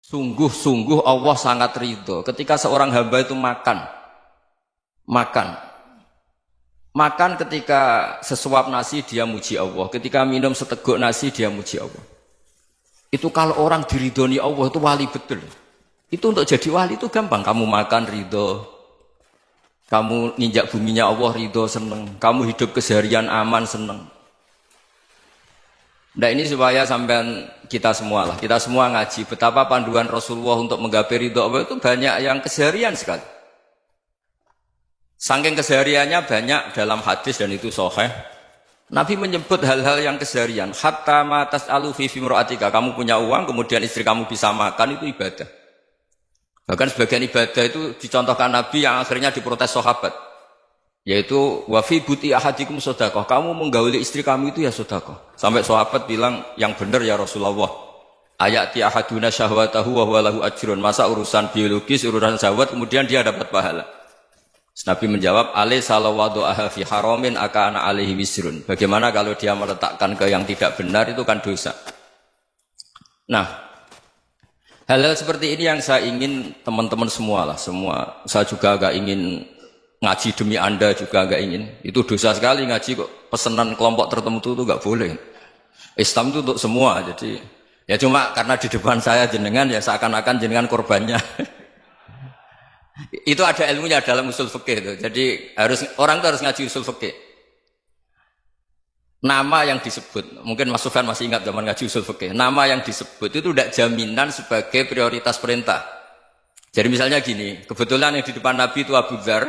Sungguh-sungguh Allah sangat ridho ketika seorang hamba itu makan. Makan ketika sesuap nasi dia muji Allah, ketika minum seteguk nasi dia muji Allah. Itu kalau orang diridhoni Allah itu wali betul. Itu untuk jadi wali itu gampang. Kamu makan ridho, kamu nginjak buminya Allah ridho seneng, kamu hidup keseharian aman seneng. Nah ini supaya sampean kita semua ngaji betapa panduan Rasulullah untuk menggapai ridho Allah itu banyak yang keseharian sekali. Saking kesehariannya banyak dalam hadis dan itu sahih. Nabi menyebut hal-hal yang keseharian. Hatta ma tas'alu fi fimra'atika. Kamu punya uang, kemudian istri kamu bisa makan, itu ibadah. Bahkan sebagian ibadah itu dicontohkan Nabi yang akhirnya diprotes sahabat. Yaitu wa fi buti ahadikum sedekah. Kamu menggauli istri kamu itu ya sedekah. Sampai sahabat bilang yang benar ya Rasulullah. Ayati ahaduna syahwatahu wa huwa lahu ajrun. Masa urusan biologis, urusan syahwat kemudian dia dapat pahala. Nabi menjawab, alaysa law wada'aha fi haramin akana alaihi wisrun. Bagaimana kalau dia meletakkan ke yang tidak benar itu kan dosa. Nah, hal-hal seperti ini yang saya ingin teman-teman semua lah, semua. Saya juga agak ingin ngaji demi Anda juga agak ingin. Itu dosa sekali ngaji kok pesanan kelompok tertentu itu enggak boleh. Islam itu untuk semua. Jadi ya cuma karena di depan saya jenengan ya seakan-akan jenengan korbannya. Itu ada ilmunya dalam usul fikih itu. Jadi orang itu harus ngaji usul fikih. Nama yang disebut, mungkin Mas Sufyan masih ingat zaman ngaji usul fikih. Nama yang disebut itu tidak jaminan sebagai prioritas perintah. Jadi misalnya gini, kebetulan yang di depan Nabi itu Abu Dzar.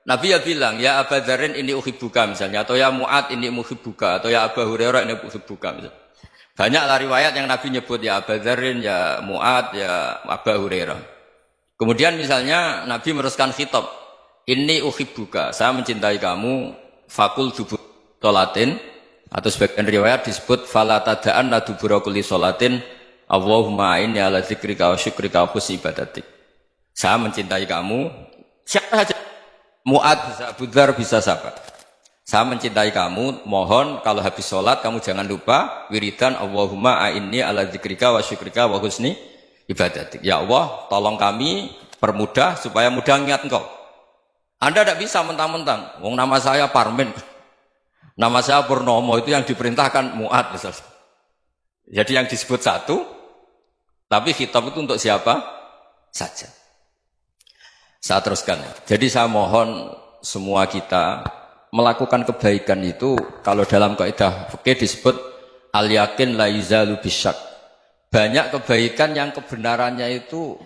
Nabi ya bilang, ya Abu Dzarin ini uhibbuka misalnya, atau ya Mu'ad ini uhibbuka, atau ya Abu Hurairah ini uhibbuka misalnya. Banyaklah riwayat yang Nabi nyebut ya Abu Dzarin, ya Mu'ad, ya Abu Hurairah. Kemudian misalnya Nabi meneruskan khitab, ini uhibbuka, saya mencintai kamu, fakul dubur sholatin, atau sebagian riwayat disebut fala tada'anna dubura kulli sholatin, Allahumma inni ala dzikrika wa syukrika wa husni ibadatik. Saya mencintai kamu, siapa saja, Mu'ad bisa, Abu Dzar bisa siapa. Saya mencintai kamu, mohon kalau habis sholat kamu jangan lupa wiridan Allahumma inni ala dzikrika wa syukrika wa husni ibadatik. Ya Allah, tolong kami permudah supaya mudah ingat engkau. Anda tidak bisa mentang-mentang. Wong nama saya Parmin, nama saya Purnomo, itu yang diperintahkan Mu'ad misalnya. Jadi yang disebut satu, tapi khitab itu untuk siapa saja. Saya teruskan. Jadi saya mohon semua kita melakukan kebaikan itu kalau dalam kaidah fikih disebut al-yakin la yuzalu bisyak. Banyak kebaikan yang kebenarannya itu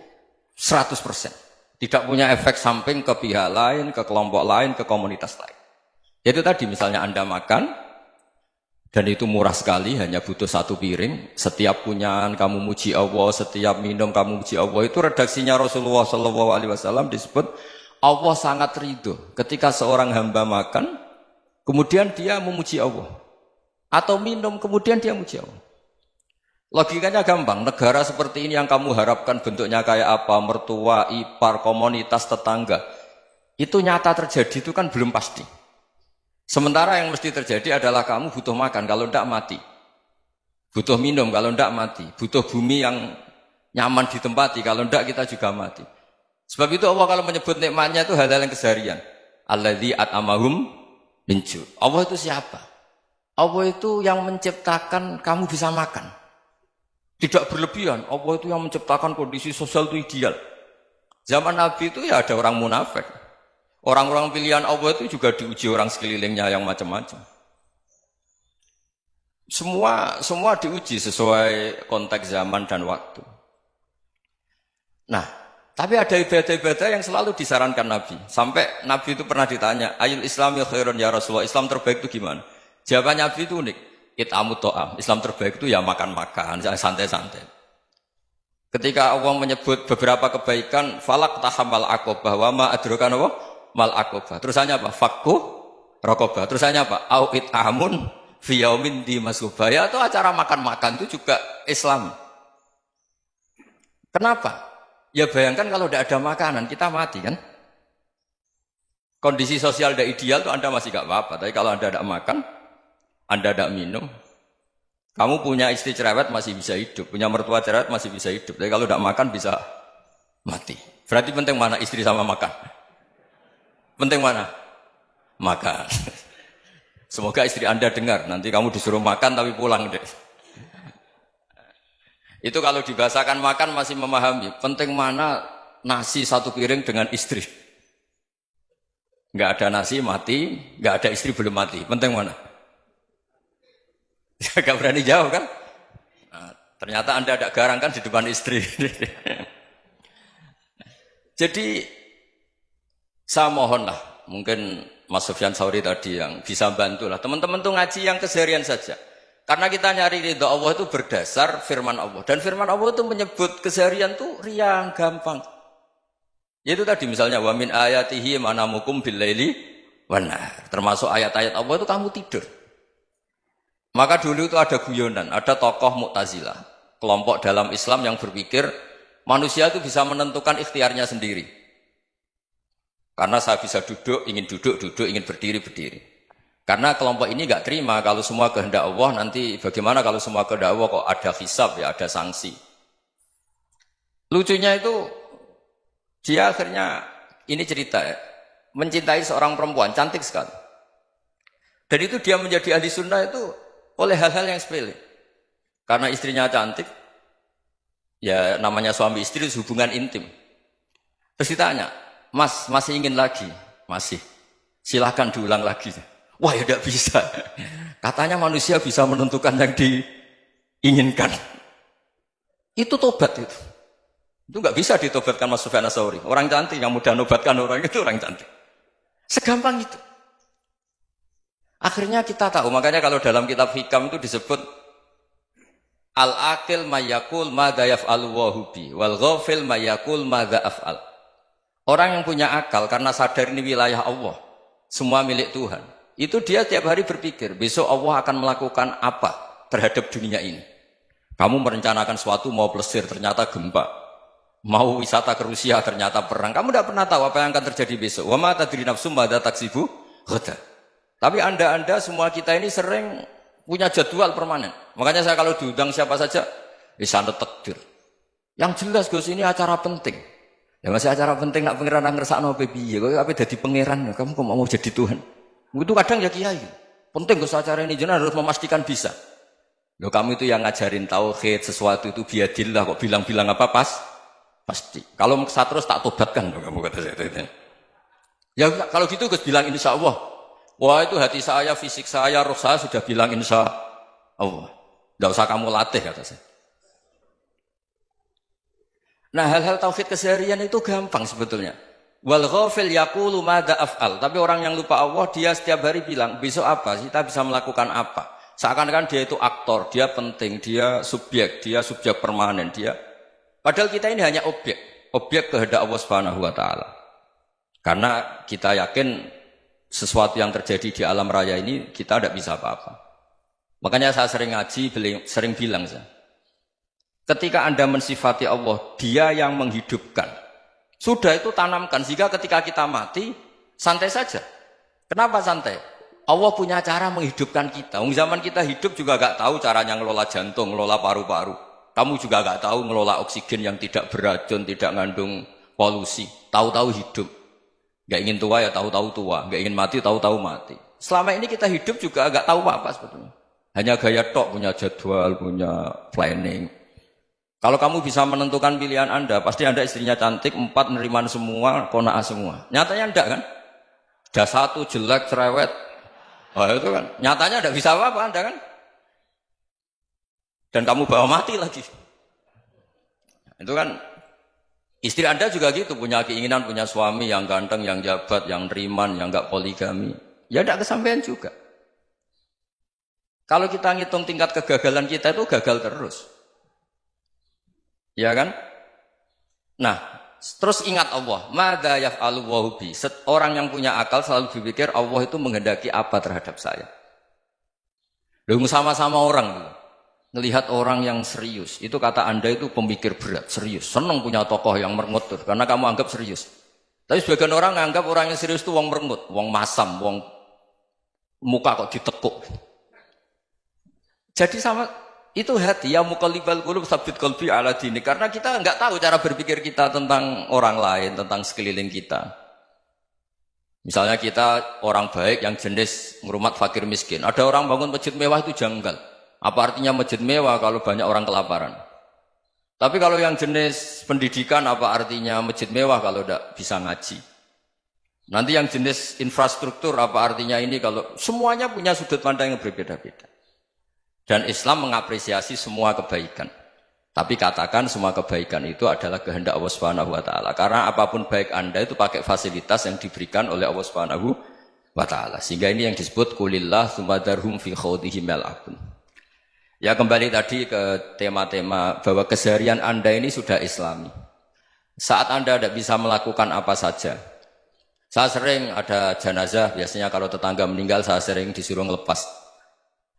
100%. Tidak punya efek samping ke pihak lain, ke kelompok lain, ke komunitas lain. Itu tadi misalnya Anda makan, dan itu murah sekali, hanya butuh satu piring. Setiap punyaan kamu muji Allah, setiap minum kamu muji Allah. Itu redaksinya Rasulullah SAW disebut, Allah sangat ridho ketika seorang hamba makan, kemudian dia memuji Allah. Atau minum, kemudian dia muji Allah. Logikanya gampang, negara seperti ini yang kamu harapkan bentuknya kayak apa, mertua, ipar, komunitas, tetangga, itu nyata terjadi itu kan belum pasti. Sementara yang mesti terjadi adalah kamu butuh makan, kalau tidak mati. Butuh minum, kalau tidak mati. Butuh bumi yang nyaman ditempati, kalau tidak kita juga mati. Sebab itu Allah kalau menyebut nikmatnya itu hal-hal yang keseharian. Alladzi at'amahum min ju'. Allah itu siapa? Allah itu yang menciptakan kamu bisa makan. Tidak berlebihan, Allah itu yang menciptakan kondisi sosial itu ideal. Zaman Nabi itu ya ada orang munafik. Orang-orang pilihan Allah itu juga diuji orang sekelilingnya yang macam-macam. Semua diuji sesuai konteks zaman dan waktu. Nah, tapi ada ibadah-ibadah yang selalu disarankan Nabi. Sampai Nabi itu pernah ditanya, ayul islami khairun ya Rasulullah, Islam terbaik itu gimana? Jawaban Nabi itu unik. It'amut to'am. Islam terbaik itu ya makan-makan, santai-santai. Ketika Allah menyebut beberapa kebaikan, falak tahamal aqobah, wa ma adrokan apa? Mal aqobah. Terusannya apa? Fakku rokobah. Terusannya apa? Au it'amun fi yaumin di masubah. Ya itu acara makan-makan itu juga Islam. Kenapa? Ya bayangkan kalau tidak ada makanan, kita mati kan? Kondisi sosial tidak ideal itu Anda masih gak apa-apa. Tapi kalau Anda tidak makan, Anda tidak minum, Kamu punya istri cerewet masih bisa hidup, punya mertua cerewet masih bisa hidup. Tapi kalau tidak makan bisa mati. Berarti penting mana istri sama makan? Penting mana? Makan. Semoga istri Anda dengar. Nanti kamu disuruh makan tapi pulang deh. Itu kalau dibahasakan makan masih memahami. Penting mana nasi satu piring dengan istri. Nggak ada nasi mati, nggak ada istri belum mati. Penting mana? Gak berani jawab kan? Nah, ternyata Anda ada garang kan di depan istri. Jadi saya mohonlah, mungkin Mas Sufyan Sauri tadi yang bisa bantulah. Teman-teman tuh ngaji yang keseharian saja. Karena kita nyari ridha Allah itu berdasar firman Allah. Dan firman Allah itu menyebut keseharian tuh riang, gampang. Yaitu tadi misalnya wa min ayatihi manamukum bil laili wan nahar. Termasuk ayat-ayat Allah itu kamu tidur. Maka dulu itu ada guyonan, ada tokoh Mu'tazilah, kelompok dalam Islam yang berpikir manusia itu bisa menentukan ikhtiarnya sendiri. Karena saya bisa duduk, ingin berdiri, berdiri. Karena kelompok ini nggak terima kalau semua kehendak Allah, nanti bagaimana kalau semua kehendak Allah kok ada hisab ya, ada sanksi. Lucunya itu, dia akhirnya, ini cerita ya, mencintai seorang perempuan, cantik sekali. Dan itu dia menjadi ahli sunnah itu oleh hal-hal yang sepele. Karena istrinya cantik, ya namanya suami istri hubungan intim. Terus ditanya, Mas, masih ingin lagi? Masih. Silahkan diulang lagi. Wah ya tidak bisa. Katanya manusia bisa menentukan yang diinginkan. Itu tobat itu. Itu nggak bisa ditobatkan Mas Sufyan Ats-Tsauri. Orang cantik yang mudah nobatkan orang itu orang cantik. Segampang itu. Akhirnya kita tahu, makanya kalau dalam kitab Hikam itu disebut al-aqil mayyakul madza yaf'alu wa hubi wal ghafil mayyakul madza af'al. Orang yang punya akal karena sadar ini wilayah Allah, semua milik Tuhan. Itu dia tiap hari berpikir, besok Allah akan melakukan apa terhadap dunia ini. Kamu merencanakan suatu mau plesir, ternyata gempa. Mau wisata ke Rusia, ternyata perang. Kamu tidak pernah tahu apa yang akan terjadi besok. Wa ma tadri nafsum madza taksibu ghadan. Tapi anda semua kita ini sering punya jadwal permanen. Makanya saya kalau diundang siapa saja, sanad takdir. Yang jelas Gus ini acara penting. Ya masih acara penting nak pangeran ngersakno piye? Kok ape dadi pangeran? Kamu kok mau jadi Tuhan? Itu kadang ya kiai. Penting Gus acara ini jenengan harus memastikan bisa. Loh kamu itu yang ngajarin tauhid, sesuatu itu biadillah kok bilang-bilang apa pasti. Kalau saya terus tak tobatkan kamu kata saya. Ya kalau gitu Gus bilang insya Allah. Wah itu hati saya, fisik saya, roh saya sudah bilang insya Allah. Tidak usah kamu latih kata saya. Nah hal-hal tauhid keseharian itu gampang sebetulnya. Wal ghafil yaqulu madza af'al. Tapi orang yang lupa Allah dia setiap hari bilang besok apa? Kita bisa melakukan apa? Seakan-akan dia itu aktor, dia penting, dia subjek permanen, dia. Padahal kita ini hanya objek kehendak Allah Subhanahu wa taala. Karena kita yakin sesuatu yang terjadi di alam raya ini kita tidak bisa apa-apa. Makanya saya sering ngaji, sering bilang saya. Ketika Anda mensifati Allah, dia yang menghidupkan. Sudah itu tanamkan, sehingga ketika kita mati, santai saja. Kenapa santai? Allah punya cara menghidupkan kita. Zaman kita hidup juga gak tahu caranya ngelola jantung, ngelola paru-paru. Kamu juga gak tahu ngelola oksigen yang tidak beracun, tidak mengandung polusi. Tahu-tahu hidup. Gak ingin tua ya tahu-tahu tua, gak ingin mati tahu-tahu mati. Selama ini kita hidup juga gak tahu apa sebetulnya. Hanya gaya tok, punya jadwal, punya planning. Kalau kamu bisa menentukan pilihan Anda, pasti Anda istrinya cantik, 4 neriman semua, kona'ah semua. Nyatanya enggak kan? Ada 1 jelek, cerewet. Oh itu kan, nyatanya enggak bisa apa-apa Anda kan? Dan kamu bawa mati lagi. Itu kan, istri Anda juga gitu, punya keinginan, punya suami yang ganteng, yang jabat, yang neriman, yang enggak poligami. Ya enggak kesampaian juga. Kalau kita ngitung tingkat kegagalan kita itu gagal terus. Ya kan? Nah, terus ingat Allah. Madza yaf'alu wa bi. Orang yang punya akal selalu berpikir Allah itu menghendaki apa terhadap saya. Lalu sama-sama orang melihat orang yang serius. Itu kata Anda itu pemikir berat, serius. Senang punya tokoh yang merengut karena kamu anggap serius. Tapi sebagian orang anggap orang yang serius itu wong merengut, wong masam, wong muka kok ditekuk. Jadi sama Itu hati, ya muqallibal qulub tsabbit qalbi ala dini. Karena kita enggak tahu cara berpikir kita tentang orang lain, tentang sekeliling kita. Misalnya kita orang baik yang jenis ngrumat fakir miskin. Ada orang bangun masjid mewah itu janggal. Apa artinya masjid mewah kalau banyak orang kelaparan? Tapi kalau yang jenis pendidikan apa artinya masjid mewah kalau tidak bisa ngaji? Nanti yang jenis infrastruktur apa artinya ini kalau semuanya punya sudut pandang yang berbeda-beda. Dan Islam mengapresiasi semua kebaikan. Tapi katakan semua kebaikan itu adalah kehendak Allah Subhanahu wa taala. Karena apapun baik Anda itu pakai fasilitas yang diberikan oleh Allah Subhanahu wa taala. Sehingga ini yang disebut qulillah tsumadarhum fi khawdihim yal'abun. Ya kembali tadi ke tema-tema bahwa keseharian Anda ini sudah Islami. Saat Anda tidak bisa melakukan apa saja. Saya sering ada jenazah, biasanya kalau tetangga meninggal saya sering disuruh ngelepas.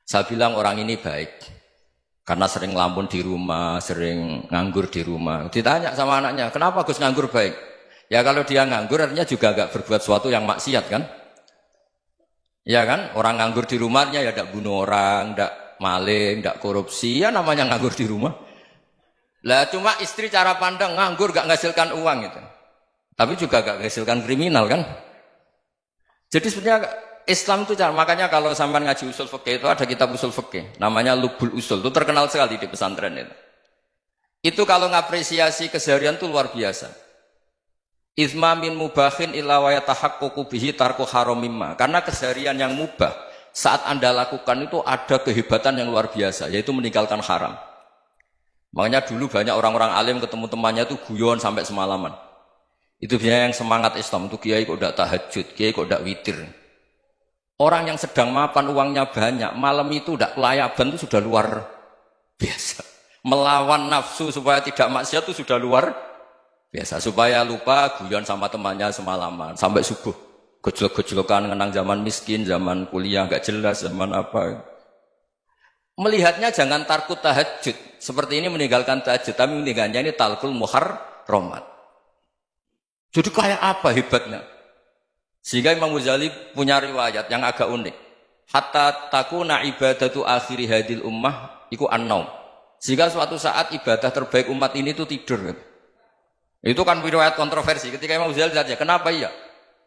Saya bilang orang ini baik. Karena sering ngelamun di rumah, sering nganggur di rumah. Ditanya sama anaknya, kenapa Gus nganggur baik? Ya kalau dia nganggur artinya juga gak berbuat sesuatu yang maksiat kan? Ya kan? Orang nganggur di rumahnya ya tidak bunuh orang, tidak maling, tidak korupsi. Ya namanya nganggur di rumah. Lah cuma istri cara pandang nganggur gak menghasilkan uang itu. Tapi juga gak menghasilkan kriminal kan? Jadi sebenarnya Islam itu cara, makanya kalau sampai ngaji usul fikih itu ada kitab usul fikih, namanya Lubul Usul, itu terkenal sekali di pesantren itu. Itu kalau ngapresiasi keseharian itu luar biasa. Izma min mubahin illa wa yatahaqqaqu bihi tarku haramimma. Karena keseharian yang mubah saat Anda lakukan itu ada kehebatan yang luar biasa, yaitu meninggalkan haram. Makanya dulu banyak orang-orang alim ketemu temannya itu guyon sampai semalaman. Itu biasanya yang semangat Islam itu kiai kok tidak tahajud, kiai kok tidak witir. Orang yang sedang mapan uangnya banyak, malam itu tidak kelayaban itu sudah luar biasa. Melawan nafsu supaya tidak maksiat itu sudah luar biasa. Supaya lupa guyon sama temannya semalaman sampai subuh. Gojlok-gojlokan ngenang zaman miskin, zaman kuliah nggak jelas, zaman apa. Melihatnya jangan tarkut tahajud. Seperti ini meninggalkan tahajud, tapi meninggalkannya ini talkul muharramat. Jadi kayak apa hebatnya? Sehingga Imam Ghazali punya riwayat yang agak unik. Hatta takuna ibadatu akhiri hadil ummah iku an-naum. Sehingga suatu saat ibadah terbaik umat ini itu tidur. Itu kan riwayat kontroversi. Ketika Imam Ghazali tanya, kenapa iya?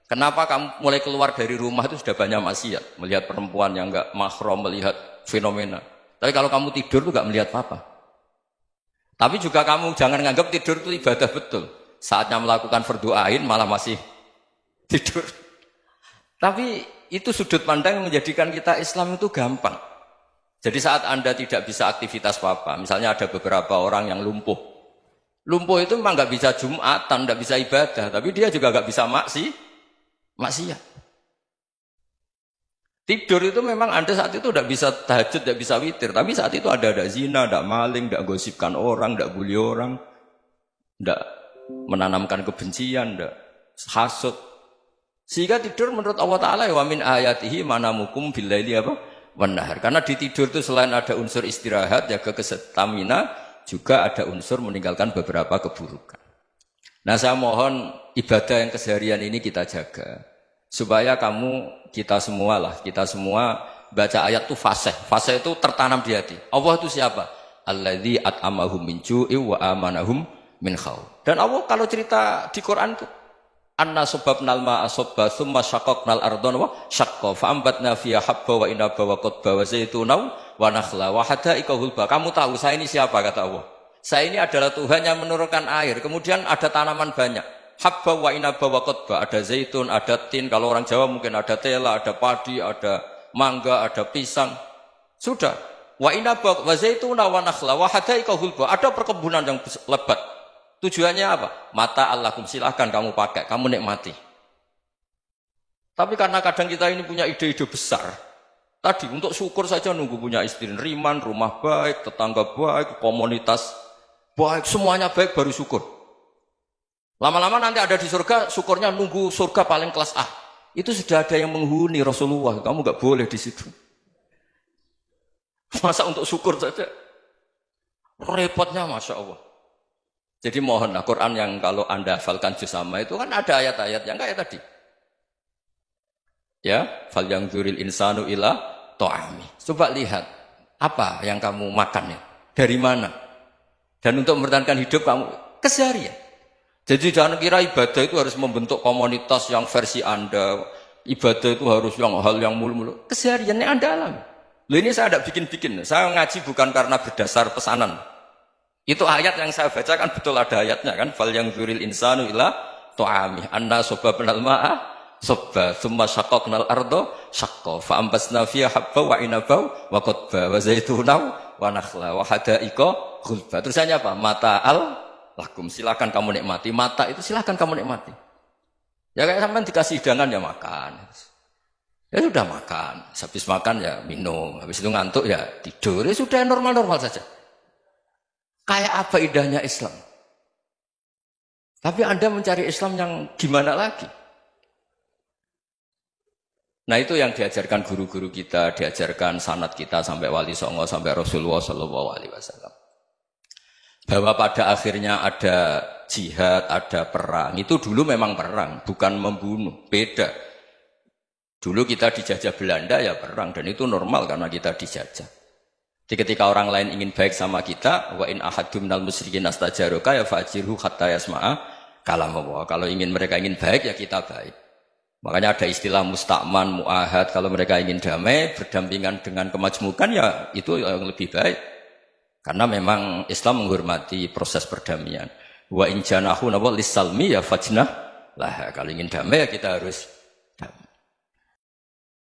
Kenapa kamu mulai keluar dari rumah itu sudah banyak maksiat? Melihat perempuan yang enggak mahram, melihat fenomena. Tapi kalau kamu tidur itu enggak melihat apa-apa. Tapi juga kamu jangan menganggap tidur itu ibadah betul. Saatnya melakukan fardhu ain malah masih tidur. Tapi itu sudut pandang yang menjadikan kita Islam itu gampang. Jadi saat Anda tidak bisa aktivitas apa-apa, misalnya ada beberapa orang yang lumpuh. Lumpuh itu memang nggak bisa Jumatan, nggak bisa ibadah, tapi dia juga nggak bisa maksiat. Tidur itu memang Anda saat itu tidak bisa tahajud, tidak bisa witir, tapi saat itu ada zina, ada maling, tidak gosipkan orang, tidak bully orang, tidak menanamkan kebencian, tidak hasud. Sehingga tidur menurut Allah Ta'ala wa min ayatihi manamukum billaili apa? Wan nahar. Karena di tidur itu selain ada unsur istirahat, jaga kestamina, juga ada unsur meninggalkan beberapa keburukan. Nah saya mohon ibadah yang keseharian ini kita jaga. Supaya kita semua baca ayat itu fasih. Fasih itu tertanam di hati. Allah itu siapa? Alladzi at'amahum min ju'i wa amanahum min khauf. Dan Allah kalau cerita di Quran itu anna sababnal ma'a sabba thumma syaqaqnal ardha wa syaqqa fa ambatna fiha habba wa inaba wa qadba wa zaituna wa nakhla wa hadaika hulba. Kamu tahu saya ini siapa kata Allah? Saya ini adalah Tuhan yang menurunkan air, kemudian ada tanaman banyak. Habba wa inaba wa qadba, ada zaitun, ada tin, kalau orang Jawa mungkin ada tela, ada padi, ada mangga, ada pisang. Sudah. Wa inaba wa zaituna wa nakhla wa hadaika hulba. Ada perkebunan yang lebat. Tujuannya apa? Mata Allahkum, silahkan kamu pakai, kamu nikmati. Tapi karena kadang kita ini punya ide-ide besar. Tadi untuk syukur saja nunggu punya istri riman, rumah baik, tetangga baik, komunitas baik, semuanya baik baru syukur. Lama-lama nanti ada di surga, syukurnya nunggu surga paling kelas A. Itu sudah ada yang menghuni Rasulullah, kamu nggak boleh di situ. Masa untuk syukur saja? Repotnya Masya Allah. Jadi mohonlah Quran yang kalau Anda hafalkan juz sama itu kan ada ayat-ayat yang kayak tadi. Ya, fal yang dzuril insanu ila ta'ami. Coba lihat. Apa yang kamu makan ya? Dari mana? Dan untuk mempertahankan hidup kamu keseharian. Jadi jangan kira ibadah itu harus membentuk komunitas yang versi Anda. Ibadah itu harus hal yang mulu-mulu. Kesehariannya Anda alami. Loh ini saya tidak bikin-bikin. Saya ngaji bukan karena berdasar pesanan. Itu ayat yang saya baca kan betul ada ayatnya kan. Fal yang dzuril insanu ila tu'ami. Anna soba penal ma'a soba. Thumma syaqaqnal ardo syaqqa. Fa'ambasna fiya habba wa inabau wa qadba wa zaitunau wa nakhla wa hadaika khulba. Terusannya apa? Mata'al lakum. Silakan kamu nikmati. Mata itu silakan kamu nikmati. Ya kayak sampean dikasih hidangan ya makan. Ya sudah makan. Habis makan ya minum. Habis itu ngantuk ya tidur. Ya sudah normal-normal saja. Kayak apa indahnya Islam. Tapi Anda mencari Islam yang gimana lagi? Nah itu yang diajarkan guru-guru kita, diajarkan sanad kita sampai Wali Songo, sampai Rasulullah SAW. Bahwa pada akhirnya ada jihad, ada perang. Itu dulu memang perang, bukan membunuh. Beda. Dulu kita dijajah Belanda ya perang. Dan itu normal karena kita dijajah. Jadi ketika orang lain ingin baik sama kita, wa in ahadum minal musyrikin astajaroka ya fajirhu hatta yasma'a kalam Allah. Kalau mereka ingin baik ya kita baik. Makanya ada istilah mustakman, mu'ahad. Kalau mereka ingin damai, berdampingan dengan kemajmukan ya itu yang lebih baik. Karena memang Islam menghormati proses perdamaian. Wa in janahu lis-salmi ya fajnah lah. Kalau ingin damai ya kita harus